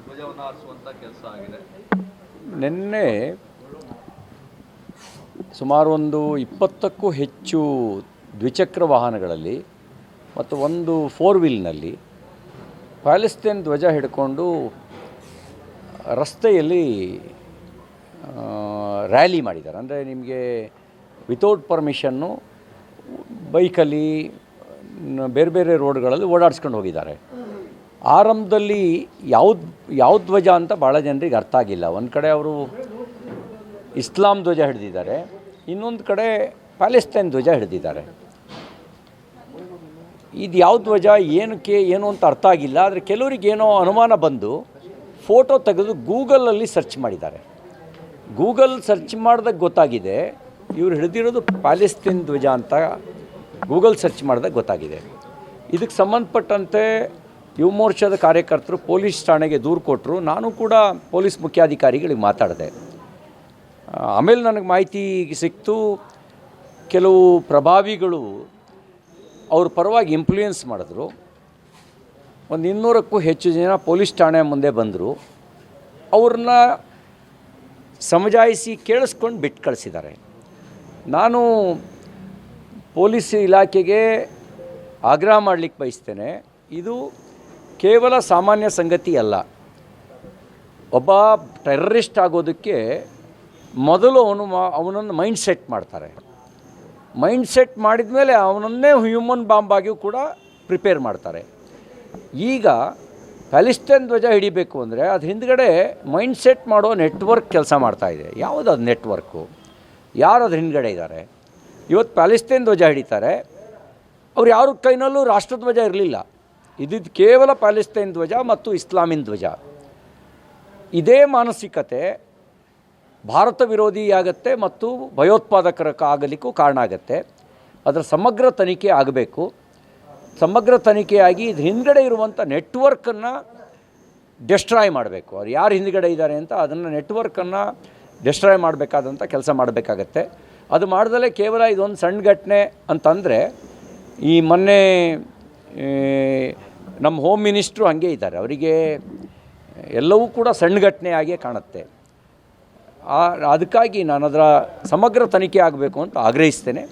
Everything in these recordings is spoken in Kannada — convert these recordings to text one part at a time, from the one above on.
ಧ್ವಜವನ್ನು ಹಾರಿಸುವಂಥ ಕೆಲಸ ಆಗಿದೆ. ನಿನ್ನೆ ಸುಮಾರು ಒಂದು 20ಕ್ಕೂ ಹೆಚ್ಚು ದ್ವಿಚಕ್ರ ವಾಹನಗಳಲ್ಲಿ ಮತ್ತು ಒಂದು 4 ವೀಲ್ನಲ್ಲಿ ಪ್ಯಾಲೆಸ್ತೈನ್ ಧ್ವಜ ಹಿಡ್ಕೊಂಡು ರಸ್ತೆಯಲ್ಲಿ ರ್ಯಾಲಿ ಮಾಡಿದ್ದಾರೆ. ಅಂದರೆ ನಿಮಗೆ ವಿತೌಟ್ ಪರ್ಮಿಷನ್ನು ಬೈಕಲ್ಲಿ ಬೇರೆ ಬೇರೆ ರೋಡ್ಗಳಲ್ಲಿ ಓಡಾಡಿಸ್ಕೊಂಡು ಹೋಗಿದ್ದಾರೆ. ಆರಂಭದಲ್ಲಿ ಯಾವ ಧ್ವಜ ಅಂತ ಭಾಳ ಜನರಿಗೆ ಅರ್ಥ ಆಗಿಲ್ಲ. ಒಂದು ಕಡೆ ಅವರು ಇಸ್ಲಾಂ ಧ್ವಜ ಹಿಡಿದಿದ್ದಾರೆ, ಇನ್ನೊಂದು ಕಡೆ ಪ್ಯಾಲೆಸ್ತೈನ್ ಧ್ವಜ ಹಿಡಿದಿದ್ದಾರೆ. ಇದು ಯಾವ ಧ್ವಜ ಏನು ಅಂತ ಅರ್ಥ ಆಗಿಲ್ಲ. ಆದರೆ ಕೆಲವರಿಗೆ ಏನೋ ಅನುಮಾನ ಬಂದು ಫೋಟೋ ತೆಗೆದು ಗೂಗಲಲ್ಲಿ ಸರ್ಚ್ ಮಾಡಿದ್ದಾರೆ. ಗೂಗಲ್ ಸರ್ಚ್ ಮಾಡಿದಾಗ ಗೊತ್ತಾಗಿದೆ ಇವರು ಹಿಡಿದಿರೋದು ಪ್ಯಾಲೆಸ್ತೈನ್ ಧ್ವಜ ಅಂತ ಗೂಗಲ್ ಸರ್ಚ್ ಮಾಡಿದಾಗ ಗೊತ್ತಾಗಿದೆ. ಇದಕ್ಕೆ ಸಂಬಂಧಪಟ್ಟಂತೆ ಯುವ ಮೋರ್ಚಾದ ಕಾರ್ಯಕರ್ತರು ಪೊಲೀಸ್ ಠಾಣೆಗೆ ದೂರು ಕೊಟ್ಟರು. ನಾನು ಕೂಡ ಪೊಲೀಸ್ ಮುಖ್ಯಾಧಿಕಾರಿಗಳಿಗೆ ಮಾತಾಡಿದೆ. ಆಮೇಲೆ ನನಗೆ ಮಾಹಿತಿ ಸಿಕ್ತು, ಕೆಲವು ಪ್ರಭಾವಿಗಳು ಅವ್ರ ಪರವಾಗಿ ಇನ್ಫ್ಲೂಯೆನ್ಸ್ ಮಾಡಿದ್ರು. ಒಂದು 200ಕ್ಕೂ ಹೆಚ್ಚು ಜನ ಪೊಲೀಸ್ ಠಾಣೆ ಮುಂದೆ ಬಂದರು. ಅವ್ರನ್ನ ಸಮಜಾಯಿಸಿ ಕೇಳಿಸ್ಕೊಂಡು ಬಿಟ್ಟು ಕಳಿಸಿದ್ದಾರೆ. ನಾನು ಪೊಲೀಸ್ ಇಲಾಖೆಗೆ ಆಗ್ರಹ ಮಾಡಲಿಕ್ಕೆ ಬಯಸ್ತೇನೆ, ಇದು ಕೇವಲ ಸಾಮಾನ್ಯ ಸಂಗತಿ ಅಲ್ಲ. ಒಬ್ಬ ಟೆರರಿಸ್ಟ್ ಆಗೋದಕ್ಕೆ ಮೊದಲು ಅವನನ್ನು ಮೈಂಡ್ ಸೆಟ್ ಮಾಡ್ತಾರೆ. ಮೈಂಡ್ ಸೆಟ್ ಮಾಡಿದ ಮೇಲೆ ಅವನನ್ನೇ ಹ್ಯೂಮನ್ ಬಾಂಬ್ ಆಗಿಯೂ ಕೂಡ ಪ್ರಿಪೇರ್ ಮಾಡ್ತಾರೆ. ಈಗ ಪ್ಯಾಲೆಸ್ತೈನ್ ಧ್ವಜ ಹಿಡಿಬೇಕು ಅಂದರೆ ಅದು ಹಿಂದ್ಗಡೆ ಮೈಂಡ್ ಸೆಟ್ ಮಾಡೋ ನೆಟ್ವರ್ಕ್ ಕೆಲಸ ಮಾಡ್ತಾಯಿದೆ. ಯಾವುದು ಅದು ನೆಟ್ವರ್ಕು? ಯಾರು ಅದ್ರ ಹಿಂದ್ಗಡೆ ಇದ್ದಾರೆ? ಇವತ್ತು ಪ್ಯಾಲೆಸ್ತೈನ್ ಧ್ವಜ ಹಿಡಿತಾರೆ, ಅವ್ರು ಯಾರ ಕೈನಲ್ಲೂ ರಾಷ್ಟ್ರಧ್ವಜ ಇರಲಿಲ್ಲ. ಇದ್ದಿದ್ದು ಕೇವಲ ಪ್ಯಾಲೆಸ್ತೈನ್ ಧ್ವಜ ಮತ್ತು ಇಸ್ಲಾಮಿನ್ ಧ್ವಜ. ಇದೇ ಮಾನಸಿಕತೆ ಭಾರತ ವಿರೋಧಿಯಾಗತ್ತೆ ಮತ್ತು ಭಯೋತ್ಪಾದಕರ ಆಗಲಿಕ್ಕೂ ಕಾರಣ ಆಗುತ್ತೆ. ಅದರ ಸಮಗ್ರ ತನಿಖೆ ಆಗಬೇಕು. ಸಮಗ್ರ ತನಿಖೆಯಾಗಿ ಇದು ಹಿಂದ್ಗಡೆ ಇರುವಂಥ ನೆಟ್ವರ್ಕನ್ನು ಡೆಸ್ಟ್ರಾಯ್ ಮಾಡಬೇಕು. ಅವ್ರು ಯಾರು ಹಿಂದ್ಗಡೆ ಇದ್ದಾರೆ ಅಂತ ಅದನ್ನು ನೆಟ್ವರ್ಕನ್ನು ಡೆಸ್ಟ್ರಾಯ್ ಮಾಡಬೇಕಾದಂಥ ಕೆಲಸ ಮಾಡಬೇಕಾಗತ್ತೆ. ಅದು ಮಾಡ್ದಲೇ ಕೇವಲ ಇದೊಂದು ಸಣ್ಣ ಘಟನೆ ಅಂತಂದರೆ, ಈ ಮೊನ್ನೆ ನಮ್ಮ ಹೋಮ್ ಮಿನಿಸ್ಟ್ರು ಹಾಗೆ ಇದ್ದಾರೆ, ಅವರಿಗೆ ಎಲ್ಲವೂ ಕೂಡ ಸಣ್ಣ ಘಟನೆಯಾಗೇ ಕಾಣುತ್ತೆ. ಅದಕ್ಕಾಗಿ ನಾನು ಅದರ ಸಮಗ್ರ ತನಿಖೆ ಆಗಬೇಕು ಅಂತ ಆಗ್ರಹಿಸ್ತೇನೆ.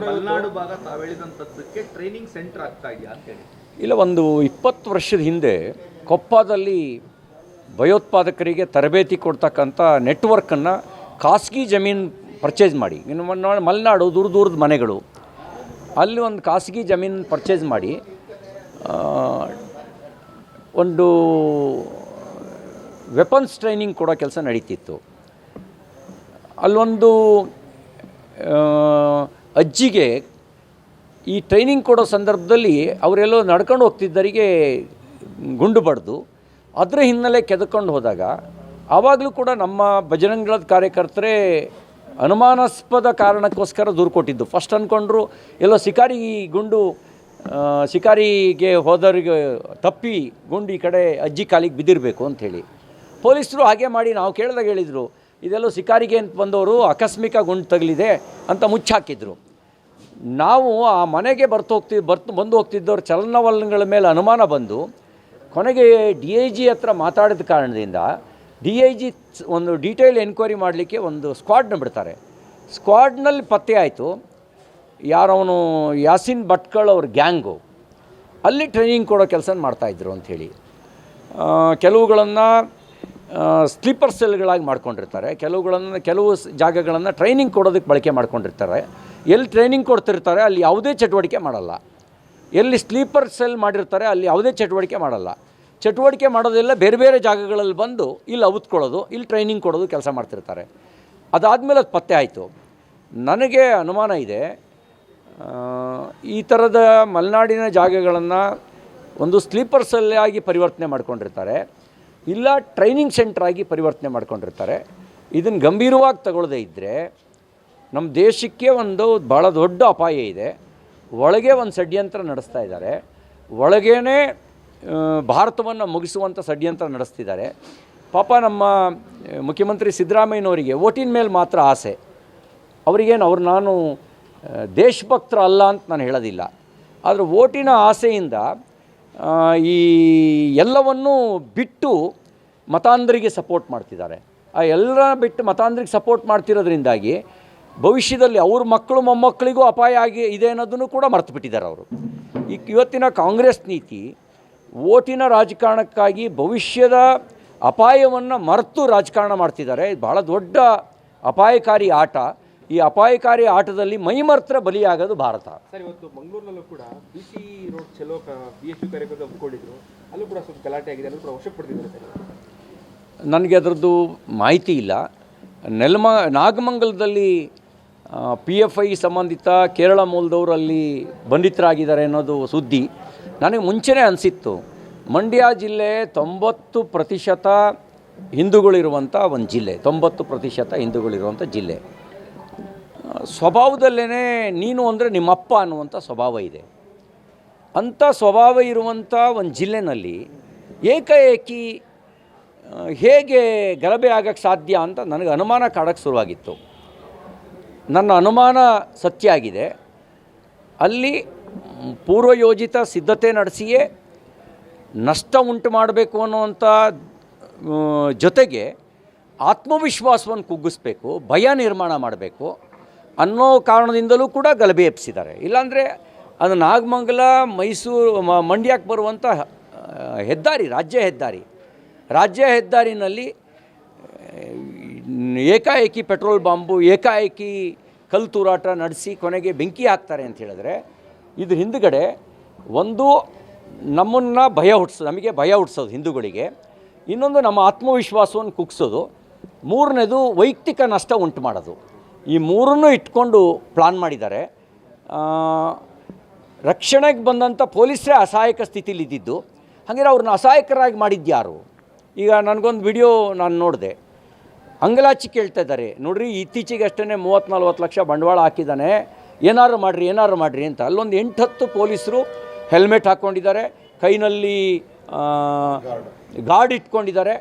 ಮಲೆನಾಡು ಭಾಗ ತಾವು ಹೇಳಿದಂಥದ್ದಕ್ಕೆ ಟ್ರೈನಿಂಗ್ ಸೆಂಟರ್ ಆಗ್ತಾ ಇದೆಯಾ ಅಂತೇಳಿ? ಇಲ್ಲ, ಒಂದು 20 ವರ್ಷದ ಹಿಂದೆ ಕೊಪ್ಪದಲ್ಲಿ ಭಯೋತ್ಪಾದಕರಿಗೆ ತರಬೇತಿ ಕೊಡ್ತಕ್ಕಂಥ ನೆಟ್ವರ್ಕನ್ನು ಖಾಸಗಿ ಜಮೀನು ಪರ್ಚೇಸ್ ಮಾಡಿ, ಇನ್ನು ಮಲೆನಾಡು ದೂರದ ಮನೆಗಳು, ಅಲ್ಲಿ ಒಂದು ಖಾಸಗಿ ಜಮೀನು ಪರ್ಚೇಸ್ ಮಾಡಿ ಒಂದು ವೆಪನ್ಸ್ ಟ್ರೈನಿಂಗ್ ಕೊಡೋ ಕೆಲಸ ನಡೀತಿತ್ತು. ಅಲ್ಲೊಂದು ಅಜ್ಜಿಗೆ ಈ ಟ್ರೈನಿಂಗ್ ಕೊಡೋ ಸಂದರ್ಭದಲ್ಲಿ ಅವರೆಲ್ಲೋ ನಡ್ಕೊಂಡು ಹೋಗ್ತಿದ್ದರಿಗೆ ಗುಂಡು ಬಡ್ದು ಅದರ ಹಿನ್ನೆಲೆ ಕೆದಕೊಂಡು ಹೋದಾಗ ಆವಾಗಲೂ ಕೂಡ ನಮ್ಮ ಬಜರಂಗದ ಕಾರ್ಯಕರ್ತರೇ ಅನುಮಾನಾಸ್ಪದ ಕಾರಣಕ್ಕೋಸ್ಕರ ದೂರು ಕೊಟ್ಟಿದ್ದು. ಫಸ್ಟ್ ಅಂದ್ಕೊಂಡ್ರು ಎಲ್ಲೋ ಶಿಕಾರಿಗೆ ಹೋದವರಿಗೆ ತಪ್ಪಿ ಗುಂಡು ಈ ಕಡೆ ಅಜ್ಜಿ ಕಾಲಿಗೆ ಬಿದ್ದಿರಬೇಕು ಅಂಥೇಳಿ. ಪೊಲೀಸರು ಹಾಗೆ ಮಾಡಿ ನಾವು ಕೇಳಿದಾಗ ಹೇಳಿದರು, ಇದೆಲ್ಲೋ ಶಿಕಾರಿಗೆ ಅಂತ ಬಂದವರು ಆಕಸ್ಮಿಕ ಗುಂಡು ತಗಲಿದೆ ಅಂತ ಮುಚ್ಚಾಕಿದ್ರು. ನಾವು ಆ ಮನೆಗೆ ಬಂದು ಹೋಗ್ತಿದ್ದವ್ರ ಚಲನವಲನಗಳ ಮೇಲೆ ಅನುಮಾನ ಬಂದು ಕೊನೆಗೆ DIG ಹತ್ರ ಮಾತಾಡಿದ ಕಾರಣದಿಂದ DIG ಒಂದು ಡೀಟೇಲ್ ಎನ್ಕ್ವೈರಿ ಮಾಡಲಿಕ್ಕೆ ಒಂದು ಸ್ಕ್ವಾಡ್ನ ಬಿಡ್ತಾರೆ. ಸ್ಕ್ವಾಡ್ನಲ್ಲಿ ಪತ್ತೆ ಆಯಿತು ಯಾರವನು ಯಾಸಿನ್ ಭಟ್ಕಳ್ ಅವ್ರ ಗ್ಯಾಂಗು ಅಲ್ಲಿ ಟ್ರೈನಿಂಗ್ ಕೊಡೋ ಕೆಲಸ ಮಾಡ್ತಾಯಿದ್ರು ಅಂಥೇಳಿ. ಕೆಲವುಗಳನ್ನು ಸ್ಲೀಪರ್ ಸೆಲ್ಗಳಾಗಿ ಮಾಡ್ಕೊಂಡಿರ್ತಾರೆ, ಕೆಲವು ಜಾಗಗಳನ್ನು ಟ್ರೈನಿಂಗ್ ಕೊಡೋದಕ್ಕೆ ಬಳಕೆ ಮಾಡ್ಕೊಂಡಿರ್ತಾರೆ. ಎಲ್ಲಿ ಟ್ರೈನಿಂಗ್ ಕೊಡ್ತಿರ್ತಾರೆ ಅಲ್ಲಿ ಯಾವುದೇ ಚಟುವಟಿಕೆ ಮಾಡಲ್ಲ. ಎಲ್ಲಿ ಸ್ಲೀಪರ್ ಸೆಲ್ ಮಾಡಿರ್ತಾರೆ ಅಲ್ಲಿ ಯಾವುದೇ ಚಟುವಟಿಕೆ ಮಾಡಲ್ಲ. ಚಟುವಟಿಕೆ ಮಾಡೋದೆಲ್ಲ ಬೇರೆ ಬೇರೆ ಜಾಗಗಳಲ್ಲಿ ಬಂದು ಇಲ್ಲಿ ಅವತ್ಕೊಳ್ಳೋದು, ಇಲ್ಲಿ ಟ್ರೈನಿಂಗ್ ಕೊಡೋದು ಕೆಲಸ ಮಾಡ್ತಿರ್ತಾರೆ. ಅದಾದಮೇಲೆ ಅದು ಪತ್ತೆ ಆಯಿತು. ನನಗೆ ಅನುಮಾನ ಇದೆ, ಈ ಥರದ ಮಲೆನಾಡಿನ ಜಾಗಗಳನ್ನು ಒಂದು ಸ್ಲೀಪರ್ ಸೆಲ್ ಆಗಿ ಪರಿವರ್ತನೆ ಮಾಡ್ಕೊಂಡಿರ್ತಾರೆ, ಇಲ್ಲ ಟ್ರೈನಿಂಗ್ ಸೆಂಟರ್ ಆಗಿ ಪರಿವರ್ತನೆ ಮಾಡ್ಕೊಂಡಿರ್ತಾರೆ. ಇದನ್ನು ಗಂಭೀರವಾಗಿ ತಗೊಳ್ಳದೇ ಇದ್ದರೆ ನಮ್ಮ ದೇಶಕ್ಕೆ ಒಂದು ಭಾಳ ದೊಡ್ಡ ಅಪಾಯ ಇದೆ. ಒಳಗೆ ಒಂದು ಷಡ್ಯಂತ್ರ ನಡೆಸ್ತಾ ಇದ್ದಾರೆ, ಒಳಗೇ ಭಾರತವನ್ನು ಮುಗಿಸುವಂಥ ಷಡ್ಯಂತ್ರ ನಡೆಸ್ತಿದ್ದಾರೆ. ಪಾಪ ನಮ್ಮ ಮುಖ್ಯಮಂತ್ರಿ ಸಿದ್ದರಾಮಯ್ಯನವರಿಗೆ ಓಟಿನ ಮೇಲೆ ಮಾತ್ರ ಆಸೆ. ಅವರಿಗೇನು ನಾನು ದೇಶಭಕ್ತರು ಅಲ್ಲ ಅಂತ ನಾನು ಹೇಳೋದಿಲ್ಲ, ಆದರೆ ಓಟಿನ ಆಸೆಯಿಂದ ಈ ಎಲ್ಲವನ್ನೂ ಬಿಟ್ಟು ಮತಾಂಧರಿಗೆ ಸಪೋರ್ಟ್ ಮಾಡ್ತಿದ್ದಾರೆ. ಆ ಎಲ್ಲ ಬಿಟ್ಟು ಮತಾಂಧರಿಗೆ ಸಪೋರ್ಟ್ ಮಾಡ್ತಿರೋದ್ರಿಂದಾಗಿ ಭವಿಷ್ಯದಲ್ಲಿ ಅವ್ರ ಮಕ್ಕಳು ಮೊಮ್ಮಕ್ಕಳಿಗೂ ಅಪಾಯ ಆಗಿ ಇದೆ ಅನ್ನೋದನ್ನು ಕೂಡ ಮರ್ತು ಬಿಟ್ಟಿದ್ದಾರೆ ಅವರು. ಇವತ್ತಿನ ಕಾಂಗ್ರೆಸ್ ನೀತಿ ಓಟಿನ ರಾಜಕಾರಣಕ್ಕಾಗಿ ಭವಿಷ್ಯದ ಅಪಾಯವನ್ನು ಮರೆತು ರಾಜಕಾರಣ ಮಾಡ್ತಿದ್ದಾರೆ. ಇದು ಭಾಳ ದೊಡ್ಡ ಅಪಾಯಕಾರಿ ಆಟ. ಈ ಅಪಾಯಕಾರಿ ಆಟದಲ್ಲಿ ಮೈಮರ್ತ್ರ ಬಲಿಯಾಗೋದು ಭಾರತ. ಸರ್, ಇವತ್ತು ಮಂಗಳೂರಿನಲ್ಲೂ ಕೂಡ BC ರೋಡ್ ಚಲೋ BSU ಕಾರ್ಯಕ್ರಮ ಒಪ್ಪಿಕೊಂಡಿದ್ರು, ಅಲ್ಲೂ ಕೂಡ ಸ್ವಲ್ಪ ಗಲಾಟೆ ಆಗಿದೆ, ಅಲ್ಲೂ ಕೂಡ ವಶಕ್ಕೆ ಪಡೆದಿದ್ದಾರೆ ಸರ್. ನನಗೆ ಅದರದ್ದು ಮಾಹಿತಿ ಇಲ್ಲ. ನಾಗಮಂಗಲದಲ್ಲಿ PFI ಸಂಬಂಧಿತ ಕೇರಳ ಮೂಲದವರು ಅಲ್ಲಿ ಬಂಧಿತರಾಗಿದ್ದಾರೆ ಅನ್ನೋದು ಸುದ್ದಿ ನನಗೆ ಮುಂಚೆನೇ ಅನಿಸಿತ್ತು. ಮಂಡ್ಯ ಜಿಲ್ಲೆ 90% ಹಿಂದೂಗಳಿರುವಂಥ ಒಂದು ಜಿಲ್ಲೆ, 90% ಹಿಂದೂಗಳಿರುವಂಥ ಜಿಲ್ಲೆ. ಸ್ವಭಾವದಲ್ಲೇ ನೀನು ಅಂದರೆ ನಿಮ್ಮಪ್ಪ ಅನ್ನುವಂಥ ಸ್ವಭಾವ ಇದೆ. ಅಂಥ ಸ್ವಭಾವ ಇರುವಂಥ ಒಂದು ಜಿಲ್ಲೆನಲ್ಲಿ ಏಕಾಏಕಿ ಹೇಗೆ ಗಲಭೆ ಆಗೋಕ್ಕೆ ಸಾಧ್ಯ ಅಂತ ನನಗೆ ಅನುಮಾನ ಕಾಡೋಕ್ಕೆ ಶುರುವಾಗಿತ್ತು. ನನ್ನ ಅನುಮಾನ ಸತ್ಯ ಆಗಿದೆ. ಅಲ್ಲಿ ಪೂರ್ವಯೋಜಿತ ಸಿದ್ಧತೆ ನಡೆಸಿಯೇ ನಷ್ಟ ಉಂಟು ಮಾಡಬೇಕು ಅನ್ನುವಂಥ ಜೊತೆಗೆ ಆತ್ಮವಿಶ್ವಾಸವನ್ನು ಕುಗ್ಗಿಸ್ಬೇಕು, ಭಯ ನಿರ್ಮಾಣ ಮಾಡಬೇಕು ಅನ್ನೋ ಕಾರಣದಿಂದಲೂ ಕೂಡ ಗಲಭೆ ಎಬ್ಬಿಸಿದ್ದಾರೆ. ಇಲ್ಲಾಂದರೆ ಅದು ನಾಗಮಂಗಲ ಮೈಸೂರು ಮಂಡ್ಯಕ್ಕೆ ಬರುವಂಥ ಹೆದ್ದಾರಿ, ರಾಜ್ಯ ಹೆದ್ದಾರಿನಲ್ಲಿ ಏಕಾಏಕಿ ಪೆಟ್ರೋಲ್ ಬಾಂಬು, ಏಕಾಏಕಿ ಕಲ್ಲು ತೂರಾಟ ನಡೆಸಿ ಕೊನೆಗೆ ಬೆಂಕಿ ಹಾಕ್ತಾರೆ ಅಂತ ಹೇಳಿದ್ರೆ ಇದ್ರ ಹಿಂದುಗಡೆ ಒಂದು ನಮಗೆ ಭಯ ಹುಟ್ಟಿಸೋದು ಹಿಂದೂಗಳಿಗೆ, ಇನ್ನೊಂದು ನಮ್ಮ ಆತ್ಮವಿಶ್ವಾಸವನ್ನು ಕುಗ್ಸೋದು, ಮೂರನೇದು ವೈಯಕ್ತಿಕ ನಷ್ಟ ಉಂಟು ಮಾಡೋದು. ಈ ಮೂರನ್ನೂ ಇಟ್ಕೊಂಡು ಪ್ಲಾನ್ ಮಾಡಿದ್ದಾರೆ. ರಕ್ಷಣೆಗೆ ಬಂದಂಥ ಪೊಲೀಸರೇ ಅಸಹಾಯಕ ಸ್ಥಿತಿಲಿ ಇದ್ದಿದ್ದು, ಹಾಗೆ ಅವ್ರನ್ನ ಅಸಹಾಯಕರಾಗಿ ಮಾಡಿದ್ಯಾರು? ಈಗ ನನಗೊಂದು ವಿಡಿಯೋ ನಾನು ನೋಡಿದೆ, ಅಂಗಲಾಚಿ ಕೇಳ್ತಾ ಇದ್ದಾರೆ, ನೋಡ್ರಿ ಇತ್ತೀಚೆಗೆ ಅಷ್ಟೇ 30-40 ಲಕ್ಷ ಬಂಡವಾಳ ಹಾಕಿದ್ದಾನೆ, ಏನಾರು ಮಾಡಿರಿ ಅಂತ. ಅಲ್ಲೊಂದು 8-10 ಪೊಲೀಸರು ಹೆಲ್ಮೆಟ್ ಹಾಕ್ಕೊಂಡಿದ್ದಾರೆ, ಕೈನಲ್ಲಿ ಗಾರ್ಡ್ ಇಟ್ಕೊಂಡಿದ್ದಾರೆ,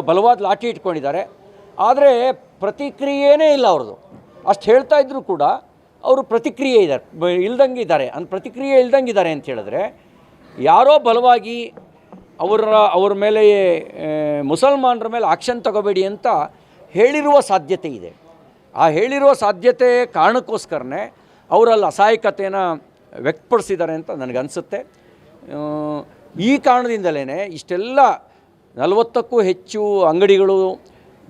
ಬಲವಾದ ಲಾಠಿ ಇಟ್ಕೊಂಡಿದ್ದಾರೆ. ಆದರೆ ಪ್ರತಿಕ್ರಿಯೆನೇ ಇಲ್ಲ ಅವ್ರದ್ದು. ಅಷ್ಟು ಹೇಳ್ತಾ ಇದ್ದರೂ ಕೂಡ ಅವರು ಪ್ರತಿಕ್ರಿಯೆ ಇಲ್ದಂಗಿದ್ದಾರೆ ಅಂತ ಹೇಳಿದ್ರೆ ಯಾರೋ ಬಲವಾಗಿ ಅವ್ರ ಮೇಲೆ ಮುಸಲ್ಮಾನರ ಮೇಲೆ ಆಕ್ಷನ್ ತಗೋಬೇಡಿ ಅಂತ ಹೇಳಿರುವ ಸಾಧ್ಯತೆ ಇದೆ. ಆ ಹೇಳಿರುವ ಸಾಧ್ಯತೆ ಕಾರಣಕ್ಕೋಸ್ಕರನೇ ಅವರಲ್ಲಿ ಅಸಹಾಯಕತೆಯನ್ನು ವ್ಯಕ್ತಪಡಿಸಿದ್ದಾರೆ ಅಂತ ನನಗನ್ಸುತ್ತೆ. ಈ ಕಾರಣದಿಂದಲೇ ಇಷ್ಟೆಲ್ಲ 40ಕ್ಕೂ ಹೆಚ್ಚು ಅಂಗಡಿಗಳು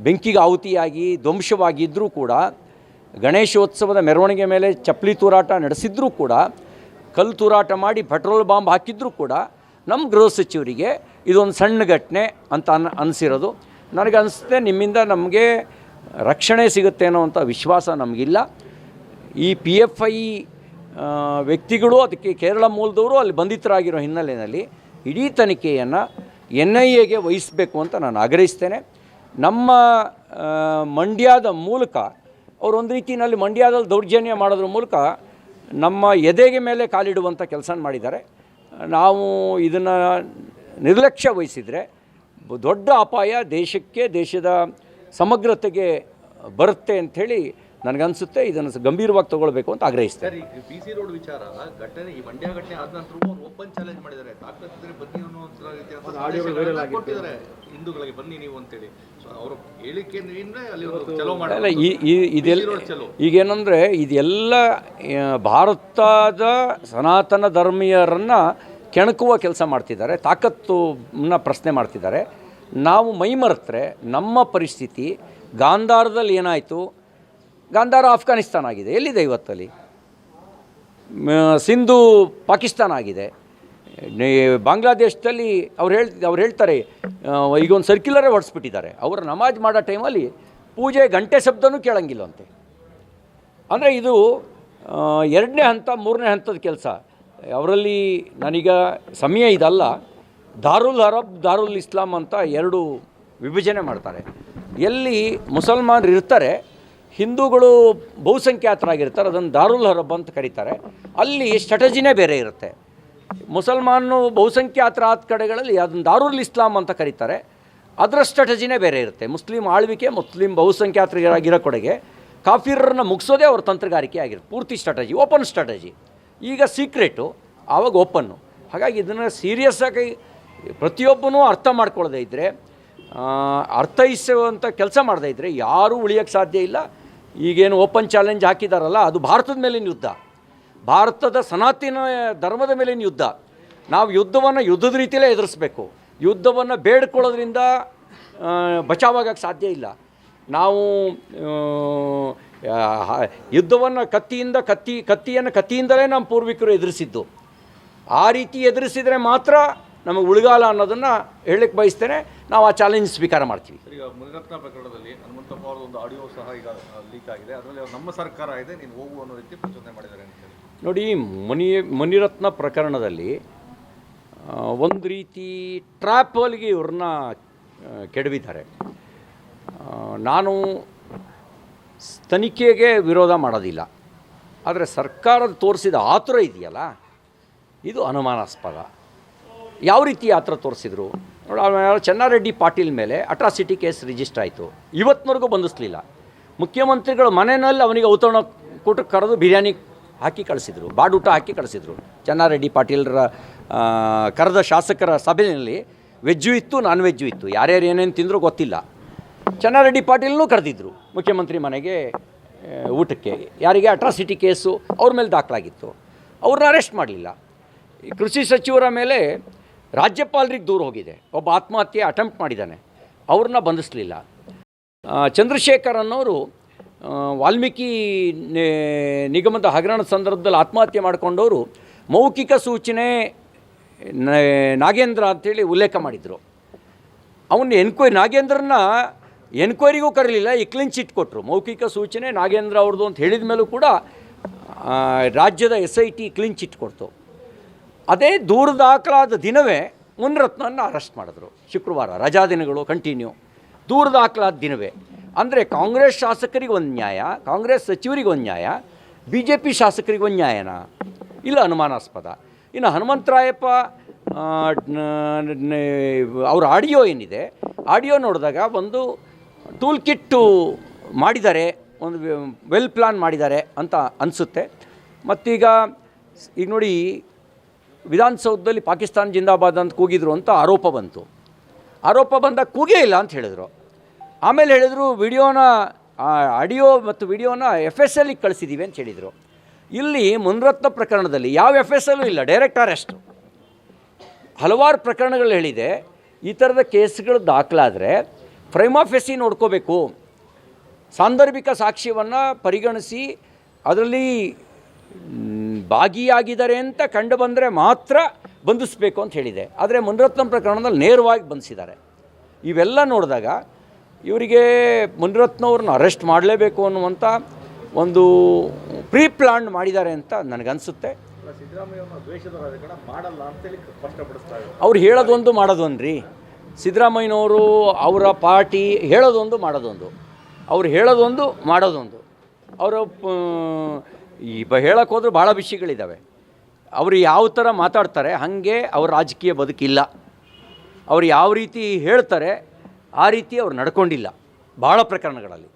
ಬೆಂಕಿಗೆ ಆಹುತಿಯಾಗಿ ಧ್ವಂಸವಾಗಿದ್ದರೂ ಕೂಡ, ಗಣೇಶೋತ್ಸವದ ಮೆರವಣಿಗೆ ಮೇಲೆ ಚಪ್ಪಲಿ ತೂರಾಟ ನಡೆಸಿದ್ರೂ ಕೂಡ, ಕಲ್ಲು ತೂರಾಟ ಮಾಡಿ ಪೆಟ್ರೋಲ್ ಬಾಂಬ್ ಹಾಕಿದ್ರೂ ಕೂಡ ನಮ್ಮ ಗೃಹ ಸಚಿವರಿಗೆ ಇದೊಂದು ಸಣ್ಣ ಘಟನೆ ಅಂತ ಅನಿಸಿರೋದು. ನನಗನ್ಸುತ್ತೆ ನಿಮ್ಮಿಂದ ನಮಗೆ ರಕ್ಷಣೆ ಸಿಗುತ್ತೆ ಅನ್ನೋವಂಥ ವಿಶ್ವಾಸ ನಮಗಿಲ್ಲ. ಈ PFI ವ್ಯಕ್ತಿಗಳು, ಅದಕ್ಕೆ ಕೇರಳ ಮೂಲದವರು ಅಲ್ಲಿ ಬಂಧಿತರಾಗಿರೋ ಹಿನ್ನೆಲೆಯಲ್ಲಿ ಇಡೀ ತನಿಖೆಯನ್ನು NIAಗೆ ವಹಿಸಬೇಕು ಅಂತ ನಾನು ಆಗ್ರಹಿಸ್ತೇನೆ. ನಮ್ಮ ಮಂಡ್ಯದ ಮೂಲಕ ಅವರು ಒಂದು ರೀತಿಯಲ್ಲಿ ಮಂಡ್ಯದಲ್ಲಿ ದೌರ್ಜನ್ಯ ಮಾಡೋದ್ರ ಮೂಲಕ ನಮ್ಮ ಎದೆಗೆ ಮೇಲೆ ಕಾಲಿಡುವಂಥ ಕೆಲಸ ಮಾಡಿದ್ದಾರೆ. ನಾವು ಇದನ್ನು ನಿರ್ಲಕ್ಷ್ಯ ವಹಿಸಿದರೆ ದೊಡ್ಡ ಅಪಾಯ ದೇಶಕ್ಕೆ, ದೇಶದ ಸಮಗ್ರತೆಗೆ ಬರುತ್ತೆ ಅಂಥೇಳಿ ನನಗನ್ಸುತ್ತೆ. ಇದನ್ನು ಗಂಭೀರವಾಗಿ ತಗೊಳ್ಬೇಕು ಅಂತ ಆಗ್ರಹಿಸ್ತೇನೆ. BC ರೋಡ್ ವಿಚಾರ ಘಟನೆ, ಈ ಮಂಡ್ಯ ಘಟನೆ ಆದ ನಂತರ ಅವರು ಓಪನ್ ಚಾಲೆಂಜ್ ಮಾಡಿದ್ದಾರೆ, ತಾಕತ್ತಿದ್ರೆ ಬನ್ನಿ ಅನ್ನೋ ಕೊಟ್ಟಿದ್ದಾರೆ ಹಿಂದೂಗಳಿಗೆ, ಬನ್ನಿ ನೀವು ಅಂತೇಳಿ. ಸೊ ಅವರು ಹೇಳಿಕೆಯಿಂದ ಅಲ್ಲಿ ಚಲೋ ಮಾಡಲ್ಲ. ಈಗೇನೆಂದರೆ ಇದೆಲ್ಲ ಭಾರತದ ಸನಾತನ ಧರ್ಮೀಯರನ್ನು ಕೆಣಕುವ ಕೆಲಸ ಮಾಡ್ತಿದ್ದಾರೆ, ತಾಕತ್ತನ್ನ ಪ್ರಶ್ನೆ ಮಾಡ್ತಿದ್ದಾರೆ. ನಾವು ಮೈಮರೆತರೆ ನಮ್ಮ ಪರಿಸ್ಥಿತಿ ಗಾಂಧಾರದಲ್ಲಿ ಏನಾಯಿತು, ಗಾಂಧಾರ ಆಫ್ಘಾನಿಸ್ತಾನ ಆಗಿದೆ, ಎಲ್ಲಿದೆ ಇವತ್ತಲ್ಲಿ? ಸಿಂಧು ಪಾಕಿಸ್ತಾನ ಆಗಿದೆ. ಬಾಂಗ್ಲಾದೇಶದಲ್ಲಿ ಅವ್ರು ಹೇಳ್ತಾರೆ, ಈಗ ಒಂದು ಸರ್ಕ್ಯುಲರೇ ಹೊಡೆಸ್ಬಿಟ್ಟಿದ್ದಾರೆ. ಅವರು ನಮಾಜ್ ಮಾಡೋ ಟೈಮಲ್ಲಿ ಪೂಜೆ ಗಂಟೆ ಶಬ್ದನೂ ಕೇಳಂಗಿಲ್ಲಂತೆ. ಅಂದರೆ ಇದು 2ನೇ ಹಂತ 3ನೇ ಹಂತದ ಕೆಲಸ. ಅವರಲ್ಲಿ ನನಗ ಸಮಯ ಇದಲ್ಲ, ದಾರುಲ್ ಅರಬ್, ದಾರುಲ್ ಇಸ್ಲಾಂ ಅಂತ 2 ವಿಭಜನೆ ಮಾಡ್ತಾರೆ. ಎಲ್ಲಿ ಮುಸಲ್ಮಾನರು ಇರ್ತಾರೆ, ಹಿಂದೂಗಳು ಬಹುಸಂಖ್ಯಾತರಾಗಿರ್ತಾರೆ, ಅದನ್ನು ದಾರುಲ್ ಅರಬ್ ಅಂತ ಕರೀತಾರೆ. ಅಲ್ಲಿ ಸ್ಟ್ರಾಟಜಿನೇ ಬೇರೆ ಇರುತ್ತೆ. ಮುಸಲ್ಮಾನರು ಬಹುಸಂಖ್ಯಾತರಾದ ಕಡೆಗಳಲ್ಲಿ ಅದನ್ನು ದಾರುಲ್ ಇಸ್ಲಾಂ ಅಂತ ಕರೀತಾರೆ, ಅದರ ಸ್ಟ್ರಾಟಜಿನೇ ಬೇರೆ ಇರುತ್ತೆ. ಮುಸ್ಲಿಂ ಆಳ್ವಿಕೆ, ಮುಸ್ಲಿಂ ಬಹುಸಂಖ್ಯಾತರಾಗಿರೋ ಕಡೆಗೆ ಕಾಫಿರನ್ನ ಮುಗಿಸೋದೇ ಅವ್ರ ತಂತ್ರಗಾರಿಕೆ ಆಗಿರುತ್ತೆ. ಪೂರ್ತಿ ಸ್ಟ್ರಾಟಜಿ, ಓಪನ್ ಸ್ಟ್ರಾಟಜಿ. ಈಗ ಸೀಕ್ರೆಟು, ಆವಾಗ ಓಪನ್ನು. ಹಾಗಾಗಿ ಇದನ್ನು ಸೀರಿಯಸ್ಸಾಗಿ ಪ್ರತಿಯೊಬ್ಬನೂ ಅರ್ಥ ಮಾಡ್ಕೊಳ್ಳದೇ ಇದ್ದರೆ, ಅರ್ಥೈಸುವಂಥ ಕೆಲಸ ಮಾಡದೇ ಇದ್ದರೆ ಯಾರೂ ಉಳಿಯೋಕ್ಕೆ ಸಾಧ್ಯ ಇಲ್ಲ. ಈಗೇನು ಓಪನ್ ಚಾಲೆಂಜ್ ಹಾಕಿದಾರಲ್ಲ, ಅದು ಭಾರತದ ಮೇಲಿನ ಯುದ್ಧ, ಭಾರತದ ಸನಾತನ ಧರ್ಮದ ಮೇಲಿನ ಯುದ್ಧ. ನಾವು ಯುದ್ಧವನ್ನು ಯುದ್ಧದ ರೀತಿಯಲ್ಲೇ ಎದುರಿಸ್ಬೇಕು. ಯುದ್ಧವನ್ನು ಬೇಡ್ಕೊಳ್ಳೋದ್ರಿಂದ ಬಚಾವಾಗಕ್ಕೆ ಸಾಧ್ಯ ಇಲ್ಲ. ನಾವು ಯುದ್ಧವನ್ನು ಕತ್ತಿಯನ್ನು ಕತ್ತಿಯಿಂದಲೇ ನಮ್ಮ ಪೂರ್ವಿಕರು ಎದುರಿಸಿದ್ದು. ಆ ರೀತಿ ಎದುರಿಸಿದರೆ ಮಾತ್ರ ನಮಗೆ ಉಳಿಗಾಲ ಅನ್ನೋದನ್ನು ಹೇಳಕ್ಕೆ ಬಯಸ್ತೇನೆ. ನಾವು ಆ ಚಾಲೆಂಜ್ ಸ್ವೀಕಾರ ಮಾಡ್ತೀವಿ. ಈಗ ಮುನಿರತ್ನ ಪ್ರಕರಣದಲ್ಲಿ ಹನುಮಂತಪ್ಪ ಅವರ ಒಂದು ಆಡಿಯೋ ಸಹ ಈಗ ಲೀಕ್ ಆಗಿದೆ. ಅದರಲ್ಲಿ ನಮ್ಮ ಸರ್ಕಾರ ಇದೆ, ನೀನು ಹೋಗು ಅನ್ನೋ ರೀತಿ ಪ್ರಚೋದನೆ ಮಾಡಿದ್ದಾರೆ ಅಂತ ಹೇಳಿ. ನೋಡಿ, ಮುನಿರತ್ನ ಪ್ರಕರಣದಲ್ಲಿ ಒಂದು ರೀತಿ ಟ್ರ್ಯಾಪಲ್ಲಿಗೆ ಇವ್ರನ್ನ ಕೆಡವಿದ್ದಾರೆ. ನಾನು ತನಿಖೆಗೆ ವಿರೋಧ ಮಾಡೋದಿಲ್ಲ, ಆದರೆ ಸರ್ಕಾರದ ತೋರಿಸಿದ ಆತುರ ಇದೆಯಲ್ಲ, ಇದು ಅನುಮಾನಾಸ್ಪದ. ಯಾವ ರೀತಿ ಆತುರ ತೋರಿಸಿದ್ರು ನೋಡಿ. ಚೆನ್ನಾರೆಡ್ಡಿ ಪಾಟೀಲ್ ಮೇಲೆ ಅಟ್ರಾಸಿಟಿ ಕೇಸ್ ರಿಜಿಸ್ಟರ್ ಆಯಿತು, ಇವತ್ತಿನವರೆಗೂ ಬಂಧಿಸಲಿಲ್ಲ. ಮುಖ್ಯಮಂತ್ರಿಗಳು ಮನೆಯಲ್ಲಿ ಅವನಿಗೆ ಔತಣ ಕೂಟಕ್ಕೆ ಕರೆದು ಬಿರಿಯಾನಿ ಹಾಕಿ ಕಳಿಸಿದರು, ಬಾಡೂಟ ಹಾಕಿ ಕಳಿಸಿದರು. ಚೆನ್ನಾರೆಡ್ಡಿ ಪಾಟೀಲ್ರ ಕರೆದ ಶಾಸಕರ ಸಭೆಯಲ್ಲಿ ವೆಜ್ಜು ಇತ್ತು, ನಾನ್ ವೆಜ್ಜು ಇತ್ತು. ಯಾರ್ಯಾರು ಏನೇನು ತಿಂದರೂ ಗೊತ್ತಿಲ್ಲ. ಚೆನ್ನಾರೆಡ್ಡಿ ಪಾಟೀಲ್ನೂ ಕರೆದಿದ್ದರು ಮುಖ್ಯಮಂತ್ರಿ ಮನೆಗೆ ಊಟಕ್ಕೆ. ಯಾರಿಗೆ ಅಟ್ರಾಸಿಟಿ ಕೇಸು ಅವ್ರ ಮೇಲೆ ದಾಖಲಾಗಿತ್ತು, ಅವ್ರನ್ನ ಅರೆಸ್ಟ್ ಮಾಡಲಿಲ್ಲ. ಈ ಕೃಷಿ ಸಚಿವರ ಮೇಲೆ ರಾಜ್ಯಪಾಲರಿಗೆ ದೂರು ಹೋಗಿದೆ, ಒಬ್ಬ ಆತ್ಮಹತ್ಯೆ ಅಟೆಂಪ್ಟ್ ಮಾಡಿದ್ದಾನೆ, ಅವ್ರನ್ನ ಬಂಧಿಸಲಿಲ್ಲ. ಚಂದ್ರಶೇಖರ್ ಅನ್ನೋರು ವಾಲ್ಮೀಕಿ ನಿಗಮದ ಹಗರಣದ ಸಂದರ್ಭದಲ್ಲಿ ಆತ್ಮಹತ್ಯೆ ಮಾಡಿಕೊಂಡವರು ಮೌಖಿಕ ಸೂಚನೆ ನಾಗೇಂದ್ರ ಅಂಥೇಳಿ ಉಲ್ಲೇಖ ಮಾಡಿದರು. ಅವನ್ನ ನಾಗೇಂದ್ರನ ಎನ್ಕ್ವೈರಿಗೂ ಕರೀಲಿಲ್ಲ, ಈ ಕ್ಲೀನ್ ಚಿಟ್ ಕೊಟ್ಟರು. ಮೌಖಿಕ ಸೂಚನೆ ನಾಗೇಂದ್ರ ಅವ್ರದ್ದು ಅಂತ ಹೇಳಿದ ಮೇಲೂ ಕೂಡ ರಾಜ್ಯದ SIT ಕ್ಲೀನ್ ಚಿಟ್ ಕೊಡ್ತು. ಅದೇ ದೂರು ದಾಖಲಾದ ದಿನವೇ ಮುನಿರತ್ನನ್ನ ಅರೆಸ್ಟ್ ಮಾಡಿದ್ರು. ಶುಕ್ರವಾರ ರಜಾ ದಿನಗಳು ಕಂಟಿನ್ಯೂ, ದೂರು ದಾಖಲಾದ ದಿನವೇ. ಅಂದರೆ ಕಾಂಗ್ರೆಸ್ ಶಾಸಕರಿಗೆ ಒಂದು ನ್ಯಾಯ, ಕಾಂಗ್ರೆಸ್ ಸಚಿವರಿಗೆ ಒಂದು ನ್ಯಾಯ, BJP ಶಾಸಕರಿಗೆ ಒಂದು ನ್ಯಾಯನ? ಇಲ್ಲ, ಅನುಮಾನಾಸ್ಪದ. ಇನ್ನು ಹನುಮಂತರಾಯಪ್ಪ ಅವ್ರ ಆಡಿಯೋ ಏನಿದೆ, ಆಡಿಯೋ ನೋಡಿದಾಗ ಒಂದು ಟೂಲ್ ಕಿಟ್ಟು ಮಾಡಿದ್ದಾರೆ, ಒಂದು ವೆಲ್ ಪ್ಲಾನ್ ಮಾಡಿದ್ದಾರೆ ಅಂತ ಅನಿಸುತ್ತೆ. ಮತ್ತೀಗ ನೋಡಿ, ವಿಧಾನಸೌಧದಲ್ಲಿ ಪಾಕಿಸ್ತಾನ ಜಿಂದಾಬಾದ್ ಅಂತ ಕೂಗಿದ್ರು ಅಂತ ಆರೋಪ ಬಂತು. ಆರೋಪ ಬಂದಾಗ ಕೂಗೇ ಇಲ್ಲ ಅಂತ ಹೇಳಿದರು. ಆಮೇಲೆ ಹೇಳಿದರು ಆಡಿಯೋ ಮತ್ತು ವಿಡಿಯೋನ FSLಗೆ ಕಳಿಸಿದ್ದೀವಿ ಅಂತ ಹೇಳಿದರು. ಇಲ್ಲಿ ಮುನಿರತ್ನ ಪ್ರಕರಣದಲ್ಲಿ ಯಾವ FSLೂ ಇಲ್ಲ, ಡೈರೆಕ್ಟ್ ಅರೆಸ್ಟು. ಹಲವಾರು ಪ್ರಕರಣಗಳು ಹೇಳಿದೆ. ಈ ಥರದ ಕೇಸ್ಗಳು ದಾಖಲಾದರೆ ಪ್ರೈಮಾ ಫೇಸಿ ನೋಡ್ಕೋಬೇಕು, ಸಾಂದರ್ಭಿಕ ಸಾಕ್ಷ್ಯವನ್ನು ಪರಿಗಣಿಸಿ ಅದರಲ್ಲಿ ಭಾಗಿಯಾಗಿದ್ದಾರೆ ಅಂತ ಕಂಡು ಬಂದರೆ ಮಾತ್ರ ಬಂಧಿಸಬೇಕು ಅಂತ ಹೇಳಿದೆ. ಆದರೆ ಮುನಿರತ್ನ ಪ್ರಕರಣದಲ್ಲಿ ನೇರವಾಗಿ ಬಂಧಿಸಿದ್ದಾರೆ. ಇವೆಲ್ಲ ನೋಡಿದಾಗ ಇವರಿಗೆ ಮುನಿರತ್ನವ್ರನ್ನ ಅರೆಸ್ಟ್ ಮಾಡಲೇಬೇಕು ಅನ್ನುವಂಥ ಒಂದು ಪ್ರೀ ಪ್ಲಾನ್ ಮಾಡಿದ್ದಾರೆ ಅಂತ ನನಗನ್ಸುತ್ತೆ. ಸಿದ್ದರಾಮಯ್ಯವ್ರನ್ನ ದ್ವೇಷದ ರಾಜಕಾರಣ ಮಾಡಲ್ಲ ಅಂತೇಳಿ ಸ್ಪಷ್ಟಪಡಿಸ್ತಾರೆ. ಅವ್ರು ಹೇಳೋದೊಂದು ಮಾಡೋದೊಂದು ರೀ. ಸಿದ್ದರಾಮಯ್ಯನವರು ಅವರ ಪಾರ್ಟಿ ಹೇಳೋದೊಂದು ಮಾಡೋದೊಂದು, ಅವ್ರು ಹೇಳೋದೊಂದು ಮಾಡೋದೊಂದು. ಅವರು ಹೇಳಕ್ಕೆ ಹೋದ್ರೆ ಭಾಳ ವಿಷಯಗಳಿದ್ದಾವೆ. ಅವರು ಯಾವ ಥರ ಮಾತಾಡ್ತಾರೆ ಹಾಗೆ ಅವ್ರ ರಾಜಕೀಯ ಬದುಕಿಲ್ಲ. ಅವ್ರು ಯಾವ ರೀತಿ ಹೇಳ್ತಾರೆ ಆ ರೀತಿ ಅವ್ರು ನಡ್ಕೊಂಡಿಲ್ಲ ಭಾಳ ಪ್ರಕರಣಗಳಲ್ಲಿ.